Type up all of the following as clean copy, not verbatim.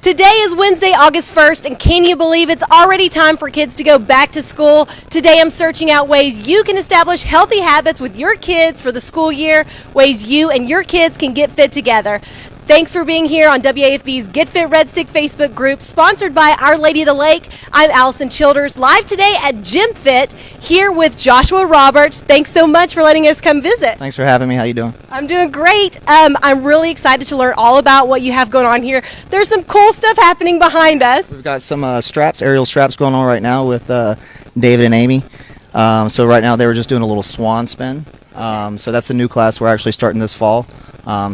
Today is Wednesday, August 1st, and can you believe it's already time for kids to go back to school? Today I'm searching out ways you can establish healthy habits with your kids for the school year, ways you and your kids can get fit together. Thanks for being here on WAFB's Get Fit Red Stick Facebook group, sponsored by Our Lady of the Lake. I'm Allison Childers, live today at Gym Fit, here with Joshua Roberts. Thanks so much for letting us come visit. Thanks for having me. How you doing? I'm doing great. I'm really excited to learn all about what you have going on here. There's some cool stuff happening behind us. We've got some straps, aerial straps going on right now with David and Amy. So right now they were just doing a little swan spin. So that's a new class we're actually starting this fall.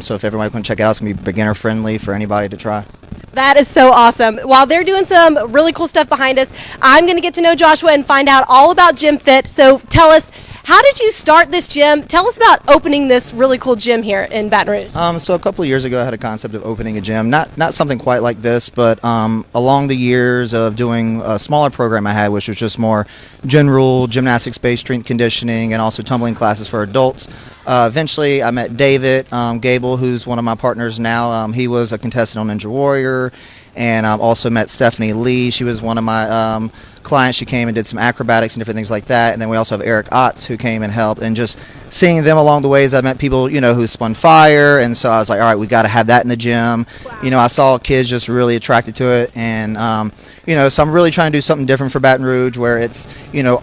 So if everybody can check it out, it's going to be beginner friendly for anybody to try. That is so awesome. While they're doing some really cool stuff behind us, I'm going to get to know Joshua and find out all about Gym Fit. So tell us, how did you start this gym? Tell us about opening this really cool gym here in Baton Rouge. So a couple of years ago I had a concept of opening a gym. Not something quite like this, but along the years of doing a smaller program I had, which was just more general gymnastics-based strength conditioning and also tumbling classes for adults. Eventually I met David Gable, who's one of my partners now. He was a contestant on Ninja Warrior. And also met Stephanie Lee. She was one of my clients. She came and did some acrobatics and different things like that. And then we also have Eric Otts, who came and helped. And just seeing them along the ways, I met people, who spun fire. And so I was like, all right, we got to have that in the gym. Wow. I saw kids just really attracted to it. And, so I'm really trying to do something different for Baton Rouge where it's,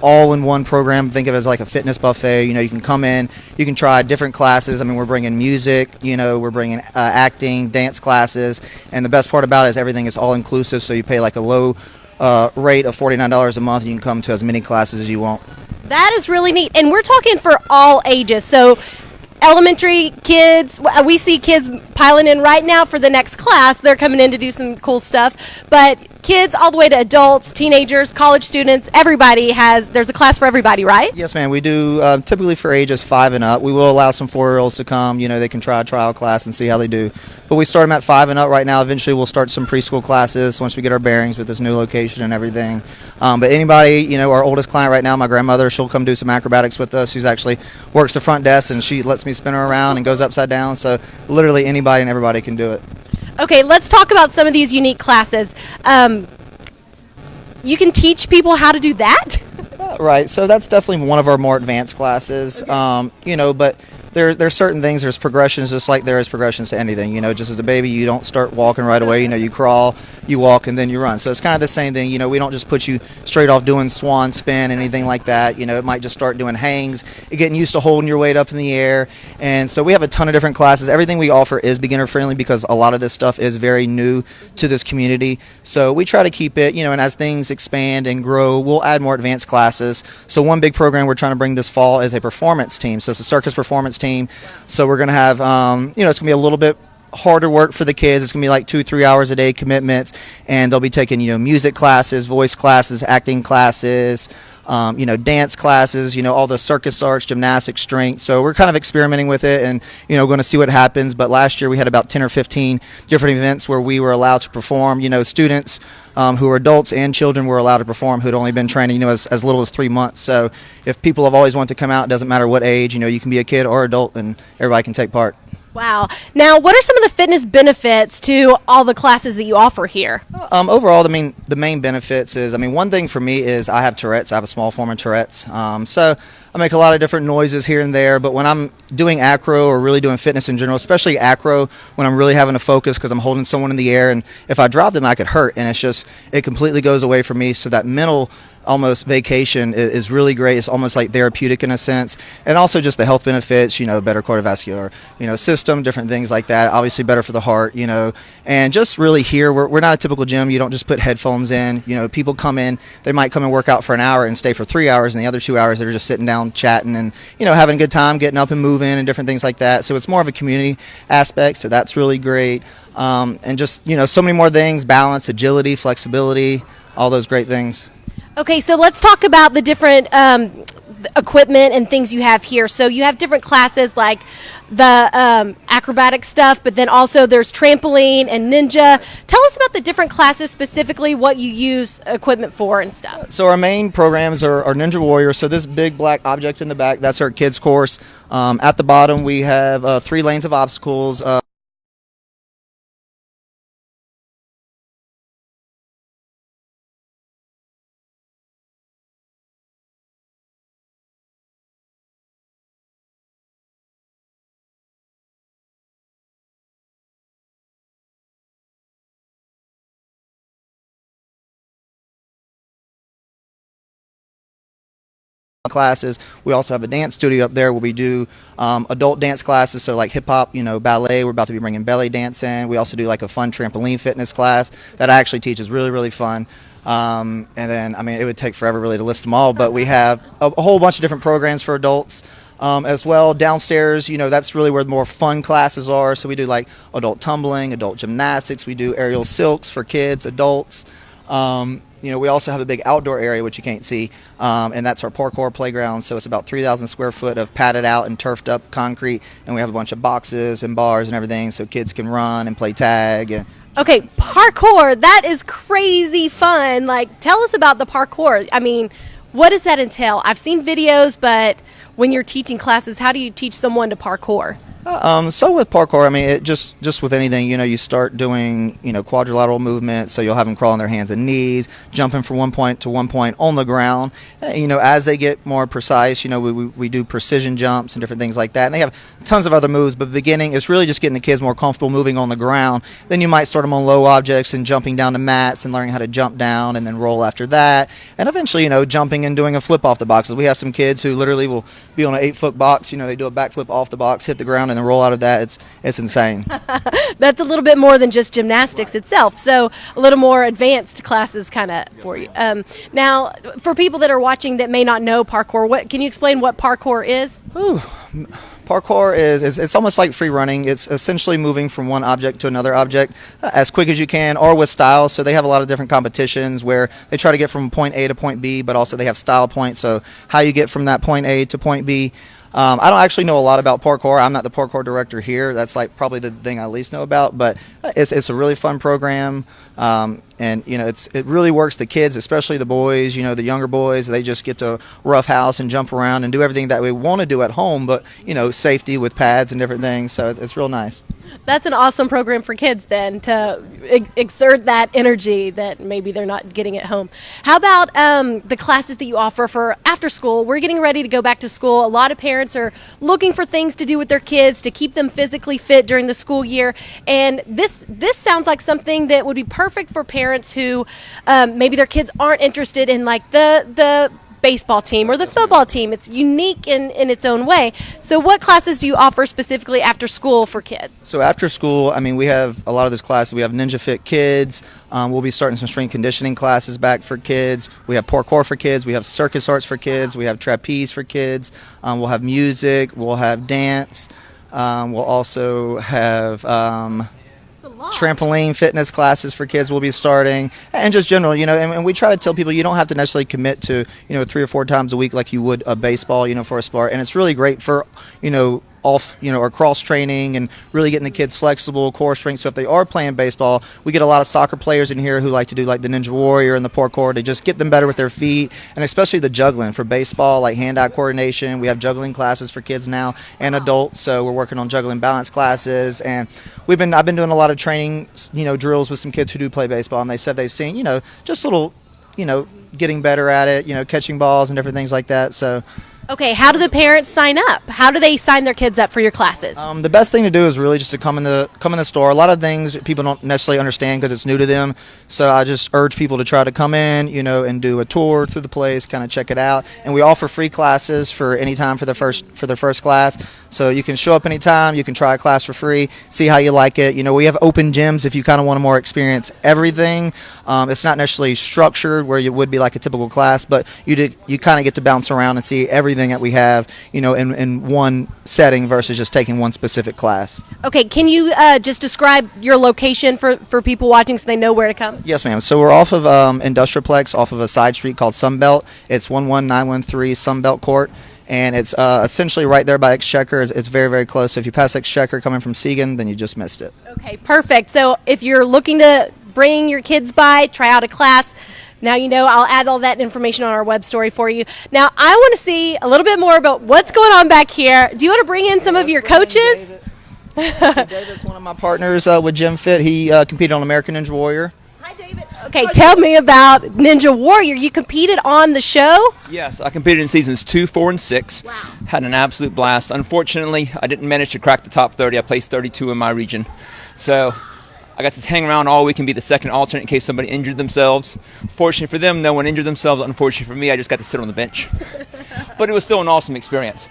all in one program. Think of it as like a fitness buffet. You can come in, you can try different classes. I mean, we're bringing music, we're bringing acting, dance classes. And the best part about it is everything is all inclusive. So you pay like a low rate of $49 a month. You can come to as many classes as you want. That is really neat. And we're talking for all ages. So elementary kids, we see kids piling in right now for the next class. They're coming in to do some cool stuff. But kids all the way to adults, teenagers, college students, there's a class for everybody, right? Yes, ma'am. We do typically for ages 5 and up. We will allow some 4-year-olds to come. They can try a trial class and see how they do. But we start them at 5 and up right now. Eventually we'll start some preschool classes once we get our bearings with this new location and everything. But anybody, our oldest client right now, my grandmother, she'll come do some acrobatics with us. She's actually works the front desk and she lets me spin her around and goes upside down. So literally anybody and everybody can do it. Okay, let's talk about some of these unique classes. You can teach people how to do that? Right, so that's definitely one of our more advanced classes, okay. But there's certain things, there's progressions just like there is progressions to anything. Just as a baby, you don't start walking right away. You crawl, you walk, and then you run. So it's kind of the same thing. We don't just put you straight off doing swan spin, anything like that. It might just start doing hangs, getting used to holding your weight up in the air. And so we have a ton of different classes. Everything we offer is beginner friendly because a lot of this stuff is very new to this community. So we try to keep it, and as things expand and grow, we'll add more advanced classes. So one big program we're trying to bring this fall is a performance team. So it's a circus performance team. So we're going to have, it's going to be a little bit harder work for the kids. It's going to be like 2-3 hours a day commitments, and they'll be taking, music classes, voice classes, acting classes, dance classes, all the circus arts, gymnastics, strength. So we're kind of experimenting with it and, going to see what happens. But last year we had about 10 or 15 different events where we were allowed to perform. Students who are adults and children were allowed to perform who'd only been training, as little as 3 months. So if people have always wanted to come out, it doesn't matter what age, you can be a kid or adult and everybody can take part. Wow. Now, what are some of the fitness benefits to all the classes that you offer here? Overall, the main benefits is, one thing for me is I have Tourette's. I have a small form of Tourette's. So I make a lot of different noises here and there, but when I'm doing acro or really doing fitness in general, especially acro, when I'm really having to focus because I'm holding someone in the air, and if I drop them, I could hurt, and it completely goes away from me. So that mental almost vacation is really great. It's almost like therapeutic in a sense, and also just the health benefits, better cardiovascular, system, different things like that. Obviously better for the heart, and just really here, we're not a typical gym. You don't just put headphones in. People come in, they might come and work out for an hour and stay for 3 hours, and the other 2 hours they're just sitting down chatting and, having a good time, getting up and moving and different things like that. So it's more of a community aspect. So that's really great. And just, so many more things, balance, agility, flexibility, all those great things. Okay, so let's talk about the different equipment and things you have here. So you have different classes like the acrobatic stuff, but then also there's trampoline and ninja. Tell us about the different classes, specifically what you use equipment for and stuff. So our main programs are Ninja Warrior. So this big black object in the back, that's our kids course. At the bottom we have 3 lanes of obstacles. classes. We also have a dance studio up there where we do adult dance classes, so like hip hop, ballet. We're about to be bringing belly dance in. We also do like a fun trampoline fitness class that I actually teach. Is really, really fun. And then, I mean, it would take forever really to list them all, but we have a whole bunch of different programs for adults as well. Downstairs, that's really where the more fun classes are. So we do like adult tumbling, adult gymnastics. We do aerial silks for kids, adults. We also have a big outdoor area, which you can't see, and that's our parkour playground. So it's about 3,000 square foot of padded out and turfed up concrete, and we have a bunch of boxes and bars and everything so kids can run and play tag. And Okay, parkour, that is crazy fun. Like, tell us about the parkour. I mean, what does that entail? I've seen videos, but when you're teaching classes, how do you teach someone to parkour? So with parkour, I mean, it just with anything, you start doing, quadrilateral movements. So you'll have them crawl on their hands and knees, jumping from one point to one point on the ground. As they get more precise, we do precision jumps and different things like that. And they have tons of other moves, but the beginning is really just getting the kids more comfortable moving on the ground. Then you might start them on low objects and jumping down to mats and learning how to jump down and then roll after that. And eventually, jumping and doing a flip off the boxes. We have some kids who literally will be on an 8-foot box. They do a backflip off the box, hit the ground, and then roll out of that. It's insane. That's a little bit more than just gymnastics itself, so a little more advanced classes kind of for you. Now, for people that are watching that may not know parkour, can you explain what parkour is? Parkour is it's almost like free running. It's essentially moving from one object to another object as quick as you can or with style. So they have a lot of different competitions where they try to get from point A to point B, but also they have style points. So how you get from that point A to point B. I don't actually know a lot about parkour. I'm not the parkour director here. That's like probably the thing I least know about, but it's a really fun program. And it really works the kids, especially the boys, the younger boys. They just get to roughhouse and jump around and do everything that we want to do at home, but safety with pads and different things. So it's real nice. That's an awesome program for kids then to exert that energy that maybe they're not getting at home. How about the classes that you offer for after school? We're getting ready to go back to school. A lot of parents are looking for things to do with their kids to keep them physically fit during the school year. And this sounds like something that would be perfect for parents who maybe their kids aren't interested in like the baseball team or the football team. It's unique in its own way. So what classes do you offer specifically after school for kids? So after school, I mean, we have a lot of this classes. We have Ninja Fit Kids. We'll be starting some strength conditioning classes back for kids. We have parkour for kids. We have circus arts for kids. We have trapeze for kids. We'll have music. We'll have dance. We'll also have trampoline fitness classes for kids will be starting, and just general, and we try to tell people you don't have to necessarily commit to, 3 or 4 times a week like you would a baseball, for a sport. And it's really great for, or cross training and really getting the kids flexible, core strength. So if they are playing baseball, we get a lot of soccer players in here who like to do like the Ninja Warrior and the parkour to just get them better with their feet, and especially the juggling for baseball, like hand-eye coordination. We have juggling classes for kids now and adults, so we're working on juggling balance classes. And I've been doing a lot of training, drills with some kids who do play baseball, and they said they've seen, just little, getting better at it, catching balls and different things like that. So. Okay, how do the parents sign up? How do they sign their kids up for your classes? The best thing to do is really just to come in the store. A lot of things people don't necessarily understand because it's new to them. So I just urge people to try to come in, and do a tour through the place, kind of check it out. And we offer free classes for any time for their first class. So you can show up anytime. You can try a class for free, see how you like it. We have open gyms if you kind of want to more experience everything. It's not necessarily structured where you would be like a typical class, but you kind of get to bounce around and see everything that we have, in one setting versus just taking one specific class. Okay, can you just describe your location for people watching so they know where to come? Yes, ma'am. So we're off of Industrialplex, off of a side street called Sunbelt. It's 11913 Sunbelt Court, and it's essentially right there by Exchequer. It's very, very close. So if you pass Exchequer coming from Seagan, then you just missed it. Okay, perfect. So if you're looking to bring your kids by, try out a class, now I'll add all that information on our web story for you. Now, I want to see a little bit more about what's going on back here. Do you want to bring in some of your coaches? David's one of my partners with Gym Fit. He competed on American Ninja Warrior. Hi, David. Okay, tell me about Ninja Warrior. You competed on the show? Yes, I competed in seasons 2, 4, and 6. Wow. Had an absolute blast. Unfortunately, I didn't manage to crack the top 30. I placed 32 in my region. So I got to hang around all week and be the second alternate in case somebody injured themselves. Fortunately for them, no one injured themselves. Unfortunately for me, I just got to sit on the bench. but it was still an awesome experience.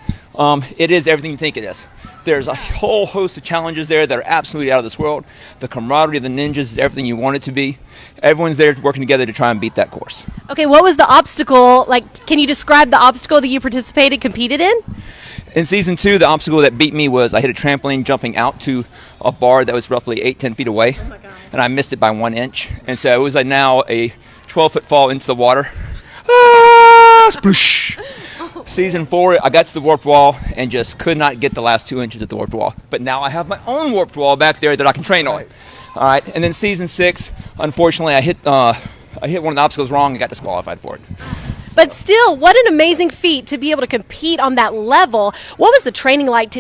It is everything you think it is. There's a whole host of challenges there that are absolutely out of this world. The camaraderie of the ninjas is everything you want it to be. Everyone's there working together to try and beat that course. Okay, what was the obstacle? Like, can you describe the obstacle that you competed in? In season 2, the obstacle that beat me was I hit a trampoline jumping out to a bar that was roughly 8-10 feet away, and I missed it by 1 inch. And so it was now a 12-foot fall into the water. Sploosh! Season 4, I got to the warped wall and just could not get the last 2 inches at the warped wall. But now I have my own warped wall back there that I can train on. All right, and then season 6, unfortunately, I hit one of the obstacles wrong and got disqualified for it. But still, what an amazing feat to be able to compete on that level. What was the training like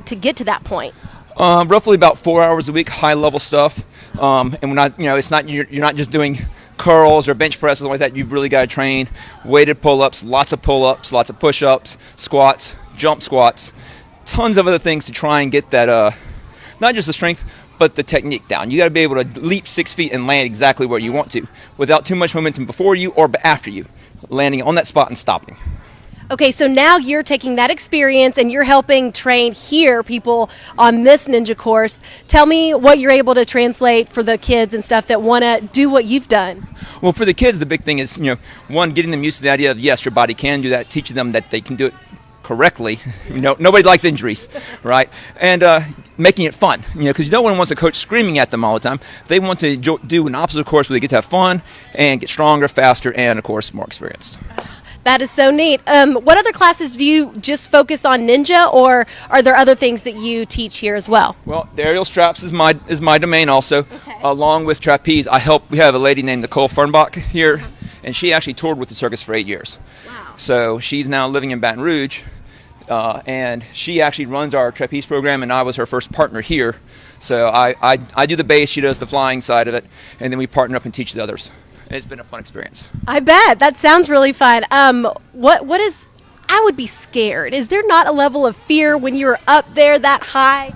to get to that point? Roughly about 4 hours a week, high level stuff. And we're not, it's not you're not just doing curls or bench press or something like that. You've really got to train weighted pull-ups, lots of push-ups, squats, jump squats, tons of other things to try and get that not just the strength but the technique down. You got to be able to leap 6 feet and land exactly where you want to without too much momentum before you or after you, landing on that spot and stopping. Okay, so now you're taking that experience and you're helping train here people on this ninja course. Tell me what you're able to translate for the kids and stuff that want to do what you've done. Well, for the kids, the big thing is, one, getting them used to the idea of, yes, your body can do that, teaching them that they can do it correctly. Nobody likes injuries, right? And making it fun, because no one wants a coach screaming at them all the time. They want to do an obstacle course where they get to have fun and get stronger, faster, and, of course, more experienced. That is so neat. What other classes do you just focus on ninja, or are there other things that you teach here as well? Well, the aerial straps is my domain also, along with trapeze. We have a lady named Nicole Fernbach here, and she actually toured with the circus for 8 years. Wow. So she's now living in Baton Rouge, and she actually runs our trapeze program, and I was her first partner here. So I do the base, she does the flying side of it, and then we partner up and teach the others. It's been a fun experience. I bet. That sounds really fun. What is, I would be scared. Is there not a level of fear when you're up there that high?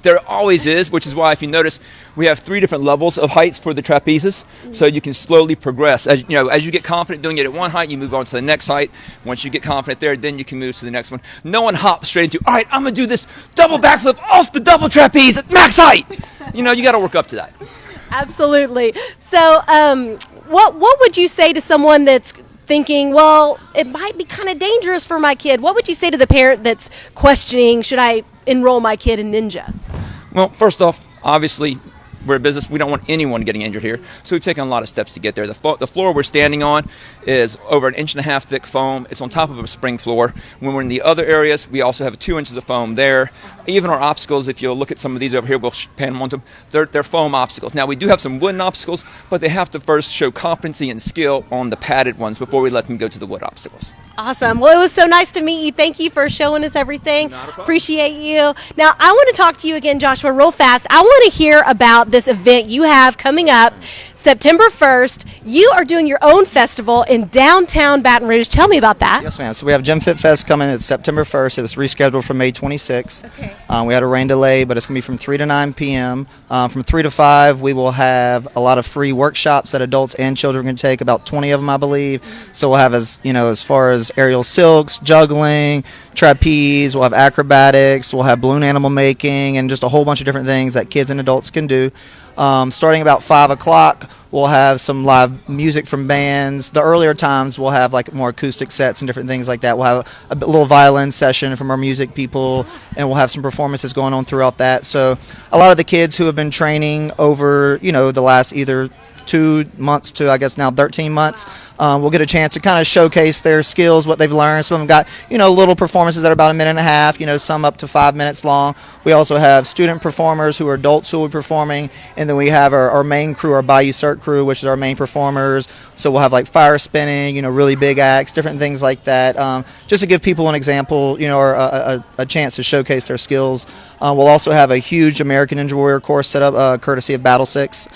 There always is, which is why, if you notice, we have 3 different levels of heights for the trapezes, so you can slowly progress. As you get confident doing it at one height, you move on to the next height. Once you get confident there, then you can move to the next one. No one hops straight into, all right, I'm going to do this double backflip off the double trapeze at max height. You got to work up to that. Absolutely. So, what would you say to someone that's thinking, well, it might be kind of dangerous for my kid? What would you say to the parent that's questioning, should I enroll my kid in ninja? Well, first off, obviously, we're a business. We don't want anyone getting injured here. So we've taken a lot of steps to get there. The floor we're standing on is over 1.5 inches thick foam. It's on top of a spring floor. When we're in the other areas, we also have 2 inches of foam there. Even our obstacles, if you'll look at some of these over here, we'll pan them on them. They're foam obstacles. Now, we do have some wooden obstacles, but they have to first show competency and skill on the padded ones before we let them go to the wood obstacles. Awesome. Well, it was so nice to meet you. Thank you for showing us everything. Appreciate you. Now, I want to talk to you again, Joshua, real fast. I want to hear about this event you have coming up September 1st. You are doing your own festival in downtown Baton Rouge. Tell me about that. Yes, ma'am. So we have Gym Fit Fest coming. It's September 1st. It was rescheduled for May 26th. Okay. We had a rain delay, but it's going to be from 3 to 9 p.m. From 3 to 5, we will have a lot of free workshops that adults and children can take, about 20 of them, I believe. So we'll have, as far as aerial silks, juggling, trapeze, we'll have acrobatics, we'll have balloon animal making, and just a whole bunch of different things that kids and adults can do. Starting about 5 o'clock, we'll have some live music from bands. The earlier times, we'll have more acoustic sets and different things like that. We'll have a little violin session from our music people, and we'll have some performances going on throughout that. So a lot of the kids who have been training over, the last either 2 months to, I guess, now 13 months, will get a chance to kind of showcase their skills, what they've learned. Some of them got, little performances that are about 1.5 minutes, some up to 5 minutes long. We also have student performers who are adults who will be performing, and then we have our main crew, our Bayou Cirque crew, which is our main performers. So we'll have fire spinning, really big acts, different things like that, just to give people an example, or a chance to showcase their skills. We'll also have a huge American Ninja Warrior course set up, courtesy of Battle 6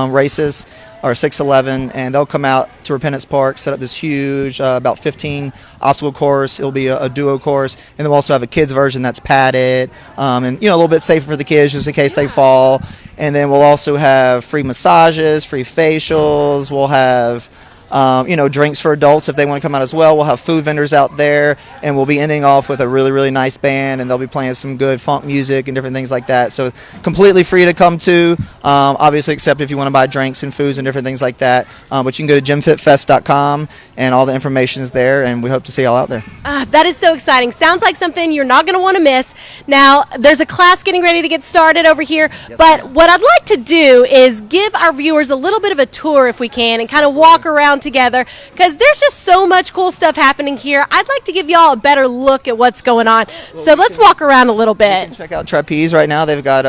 races, or 611, and they'll come out to Repentance Park, set up this huge, about 15 obstacle course. It'll be a duo course, and then we'll also have a kids version that's padded, and a little bit safer for the kids just in case they fall. And then we'll also have free massages, free facials. We'll have Drinks for adults if they want to come out as well. We'll have food vendors out there, and we'll be ending off with a really, really nice band, and they'll be playing some good funk music and different things like that. So completely free to come to, obviously except if you want to buy drinks and foods and different things like that. But you can go to gymfitfest.com, and all the information is there, and we hope to see y'all out there. That is so exciting. Sounds like something you're not going to want to miss. Now, there's a class getting ready to get started over here, but what I'd like to do is give our viewers a little bit of a tour, if we can, and kind of walk around together, because there's just so much cool stuff happening here. I'd like to give y'all a better look at what's going on. So let's walk around a little bit. Check out trapeze right now. They've got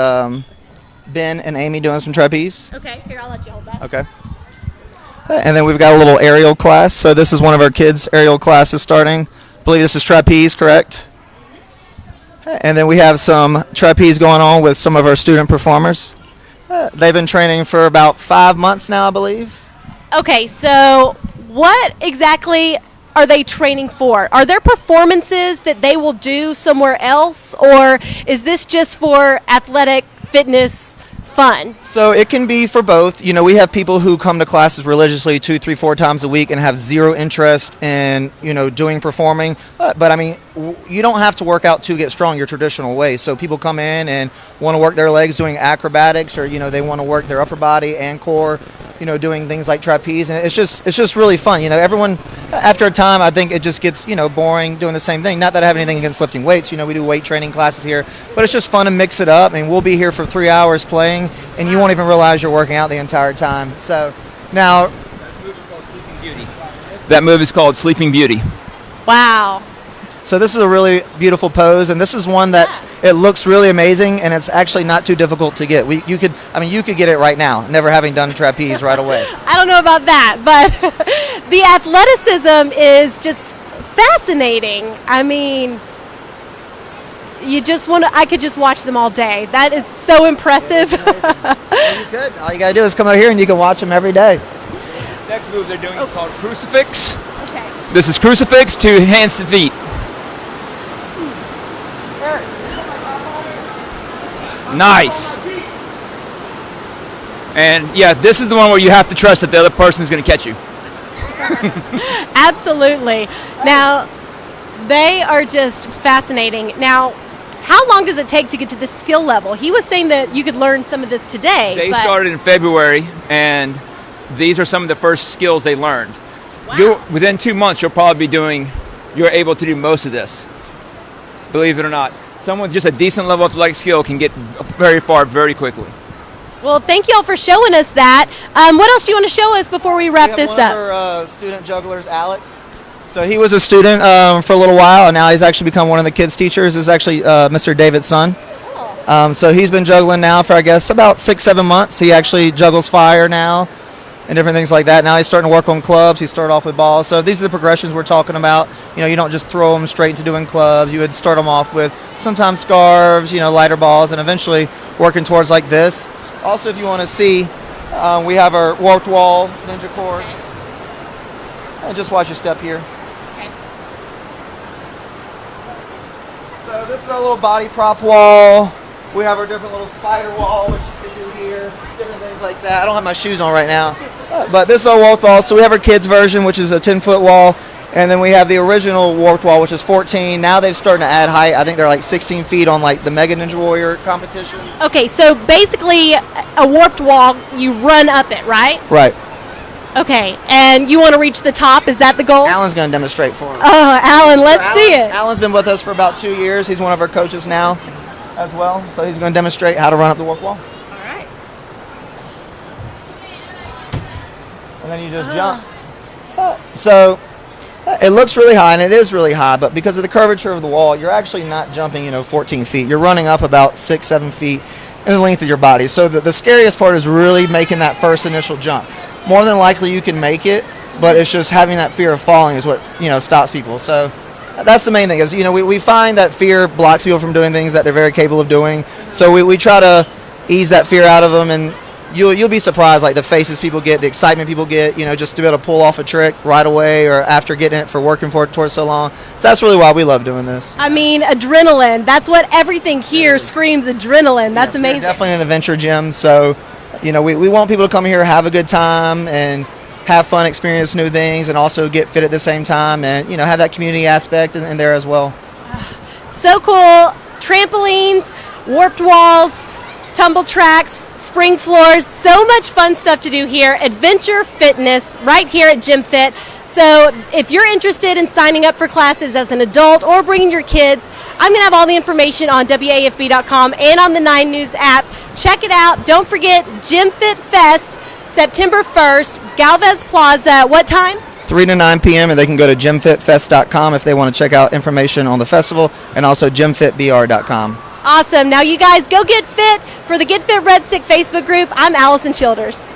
Ben and Amy doing some trapeze. Okay, here, I'll let you hold that. Okay. And then we've got a little aerial class. So this is one of our kids' aerial classes starting. I believe this is trapeze, correct? And then we have some trapeze going on with some of our student performers. They've been training for about 5 months now, I believe. Okay, so what exactly are they training for? Are there performances that they will do somewhere else, or is this just for athletic fitness fun? So it can be for both. We have people who come to classes religiously 2, 3, 4 times a week and have zero interest in, doing performing. But I mean, you don't have to work out to get strong your traditional way. So people come in and want to work their legs doing acrobatics, or, they want to work their upper body and core, doing things like trapeze. And it's just really fun. Everyone, after a time, I think it just gets, boring doing the same thing. Not that I have anything against lifting weights. We do weight training classes here, but it's just fun to mix it up. And we'll be here for 3 hours playing, and you won't even realize you're working out the entire time. So now, That move is called Sleeping Beauty. Wow. so this is a really beautiful pose, and this is one it looks really amazing, and it's actually not too difficult to get. You could get it right now, never having done a trapeze right away. I don't know about that, but the athleticism is just fascinating. I mean, I could just watch them all day. That is so impressive. You could. All you gotta do is come out here and you can watch them every day. This next move they're doing is called crucifix. Okay. This is crucifix to hands to feet. Nice. And yeah, this is the one where you have to trust that the other person is going to catch you. Absolutely. Now, they are just fascinating. Now, how long does it take to get to this skill level? He was saying that you could learn some of this today. They started in February, and these are some of the first skills they learned. Wow. Within 2 months, you're able to do most of this. Believe it or not. Someone with just a decent level of athletic skill can get very far very quickly. Well, thank you all for showing us that. What else do you want to show us before we wrap this one up? of our student jugglers, Alex. So he was a student for a little while, and now he's actually become one of the kids' teachers. This is actually Mr. David's son. So he's been juggling now for, I guess, about 6, 7 months. He actually juggles fire now and different things like that. Now he's starting to work on clubs. He started off with balls. So these are the progressions we're talking about. You don't just throw them straight into doing clubs. You would start them off with sometimes scarves, lighter balls, and eventually working towards like this. Also, if you want to see, we have our warped wall ninja course. And just watch your step here. Okay. So this is our little body prop wall. We have our different little spider wall, which you can do here, different things like that. I don't have my shoes on right now, but this is our warped wall. So we have our kids version, which is a 10-foot wall, and then we have the original warped wall, which is 14. Now they've started to add height. I think they're like 16 feet on like the Mega Ninja Warrior competitions. Okay, so basically a warped wall, you run up it, right? Right. Okay, and you want to reach the top? Is that the goal? Alan's going to demonstrate for us. Oh, Alan, let's see it. Alan's been with us for about 2 years. He's one of our coaches now as well. So he's going to demonstrate how to run up the warped wall. All right. And then you just jump. So it looks really high, and it is really high, but because of the curvature of the wall, you're actually not jumping, 14 feet. You're running up about 6, 7 feet in the length of your body. So the scariest part is really making that first initial jump. More than likely you can make it, but it's just having that fear of falling is what, stops people. So that's the main thing is, we find that fear blocks people from doing things that they're very capable of doing. So we try to ease that fear out of them, and you'll be surprised, like the faces people get, the excitement people get, just to be able to pull off a trick right away or after getting it for working for it towards so long. So that's really why we love doing this. I mean, adrenaline. That's what everything here screams, adrenaline. That's amazing. We're definitely an adventure gym, so we want people to come here, have a good time, and have fun, experience new things, and also get fit at the same time, and have that community aspect in there as well. So cool. Trampolines, warped walls, tumble tracks, spring floors, so much fun stuff to do here. Adventure fitness right here at Gym Fit. So if you're interested in signing up for classes as an adult or bringing your kids, I'm going to have all the information on WAFB.com and on the 9 News app. Check it out. Don't forget Gym Fit Fest, September 1st, Galvez Plaza. What time? 3 to 9 p.m. and they can go to gymfitfest.com if they want to check out information on the festival, and also gymfitbr.com. Awesome. Now you guys go get fit for the Get Fit Red Stick Facebook group. I'm Allison Childers.